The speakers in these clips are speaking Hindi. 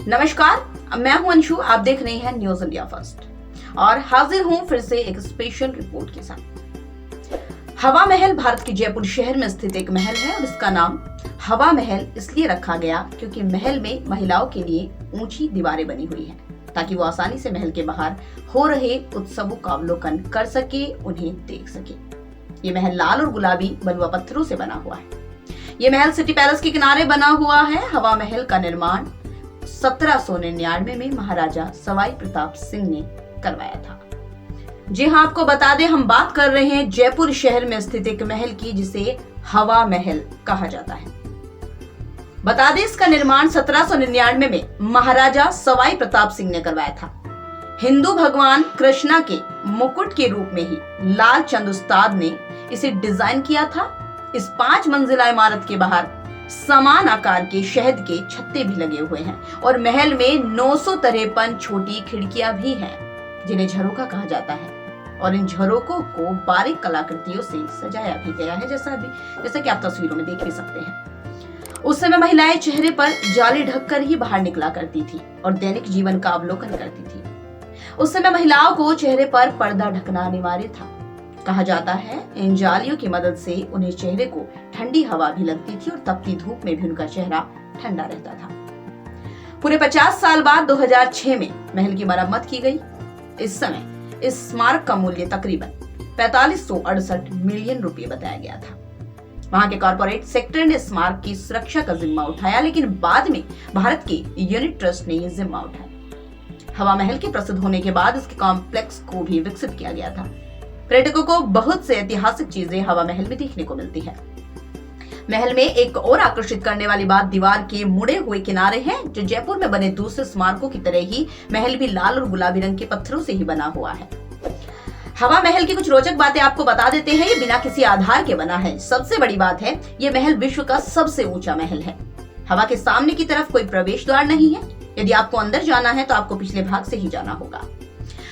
नमस्कार, मैं हूं अंशु। आप देख रहे हैं न्यूज इंडिया फर्स्ट और हाजिर हूं फिर से एक स्पेशल रिपोर्ट के साथ। हवा महल भारत के जयपुर शहर में स्थित एक महल है और इसका नाम हवा महल इसलिए रखा गया क्योंकि महल में महिलाओं के लिए ऊंची दीवारें बनी हुई हैं ताकि वो आसानी से महल के बाहर हो रहे उत्सवों का अवलोकन कर सके, उन्हें देख सके। ये महल लाल और गुलाबी बलुआ पत्थरों से बना हुआ है। ये महल सिटी पैलेस के किनारे बना हुआ है। हवा महल का निर्माण 1799 में महाराजा सवाई प्रताप सिंह ने करवाया था। जी हाँ, आपको बता दें, हम बात कर रहे हैं जयपुर शहर में स्थित एक महल की जिसे हवा महल कहा जाता है। बता दें, इसका निर्माण 1799 में महाराजा सवाई प्रताप सिंह ने करवाया था। हिंदू भगवान कृष्णा के मुकुट के रूप में ही लाल चंद उस्ताद ने इसे डिजाइन किया था। इस 5 मंजिला इमारत के बाहर समान आकार के शहद के छत्ते भी लगे हुए हैं और महल में 953 छोटी खिड़कियां भी हैं जिन्हें झरोखा कहा जाता है और इन झरोकों को बारीक कलाकृतियों से सजाया भी गया है, जैसा कि आप तस्वीरों में देख भी सकते हैं। उस समय महिलाएं चेहरे पर जाली ढककर ही बाहर निकला करती थी और दैनिक जीवन का अवलोकन करती थी। उस समय महिलाओं को चेहरे पर पर्दा ढकना अनिवार्य था। कहा जाता है इन जालियों की मदद से उन्हें चेहरे को ठंडी हवा भी लगती थी और तपती धूप में भी उनका चेहरा ठंडा रहता था। पूरे 50 साल बाद 2006 में महल की मरम्मत की गई। इस समय इस स्मारक का मूल्य तकरीबन 4568 मिलियन रुपए बताया गया था। वहां के कॉर्पोरेट सेक्टर ने स्मारक की सुरक्षा का जिम्मा उठाया, लेकिन बाद में भारत के यूनिट ट्रस्ट ने यह जिम्मा उठाया। हवा महल के प्रसिद्ध होने के बाद इसके कॉम्प्लेक्स को भी विकसित किया गया था। पर्यटकों को बहुत से ऐतिहासिक चीजें हवा महल में देखने को मिलती है। महल में एक और आकर्षित करने वाली बात दीवार के मुड़े हुए किनारे हैं, जो जयपुर में बने दूसरे स्मारकों की तरह ही महल भी लाल और गुलाबी रंग के पत्थरों से ही बना हुआ है। हवा महल की कुछ रोचक बातें आपको बता देते हैं। ये बिना किसी आधार के बना है। सबसे बड़ी बात है, ये महल विश्व का सबसे ऊंचा महल है। हवा के सामने की तरफ कोई प्रवेश द्वार नहीं है। यदि आपको अंदर जाना है तो आपको पिछले भाग से ही जाना होगा।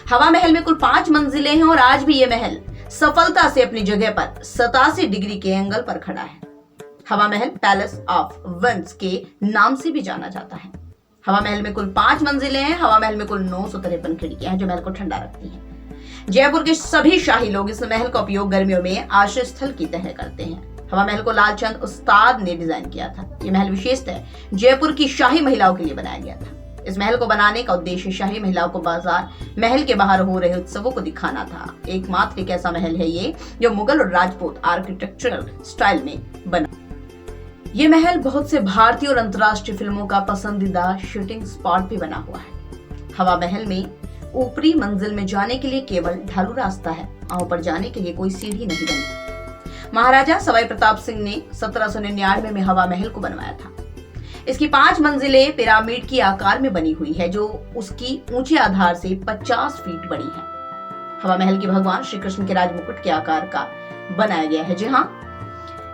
हवा महल में कुल 5 मंजिलें हैं और आज भी ये महल सफलता से अपनी जगह पर 87 डिग्री के एंगल पर खड़ा है। हवा महल पैलेस ऑफ विंड्स के नाम से भी जाना जाता है। हवा महल में कुल 5 मंजिलें हैं। हवा महल में कुल 953 खिड़कियां हैं जो महल को ठंडा रखती हैं। जयपुर के सभी शाही लोग इस महल का उपयोग गर्मियों में आश्रय स्थल की तरह करते हैं। हवा महल को लालचंद उस्ताद ने डिजाइन किया था। यह महल विशेषतः जयपुर की शाही महिलाओं के लिए बनाया गया था। इस महल को बनाने का उद्देश्य शाही महिलाओं को बाजार महल के बाहर हो रहे उत्सवों को दिखाना था। एकमात्र एक ऐसा महल है ये जो मुगल और राजपूत आर्किटेक्चरल स्टाइल में बना। ये महल बहुत से भारतीय और अंतर्राष्ट्रीय फिल्मों का पसंदीदा शूटिंग स्पॉट भी बना हुआ है। हवा महल में ऊपरी मंजिल में जाने के लिए केवल ढालू रास्ता है। ऊपर जाने के लिए कोई सीढ़ी नहीं बनी। महाराजा सवाई प्रताप सिंह ने 1799 में हवा महल को बनवाया था। इसकी 5 मंजिलें पिरामिड की आकार में बनी हुई है जो उसकी ऊंचे आधार से 50 फीट बड़ी है। हवा महल की भगवान श्री कृष्ण के राजमुकुट के आकार का बनाया गया है। जी हाँ,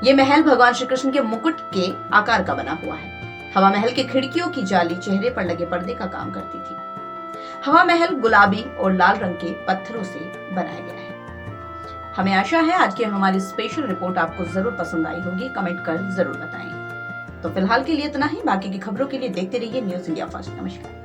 ये महल भगवान श्री कृष्ण के मुकुट के आकार का बना हुआ है। हवा महल के खिड़कियों की जाली चेहरे पर लगे पर्दे का काम करती थी। हवा महल गुलाबी और लाल रंग के पत्थरों से बनाया गया है। हमें आशा है आज की हमारी स्पेशल रिपोर्ट आपको जरूर पसंद आई होगी। कमेंट कर जरूर बताएं। तो फिलहाल के लिए इतना ही। बाकी की खबरों के लिए देखते रहिए न्यूज इंडिया फर्स्ट। नमस्कार।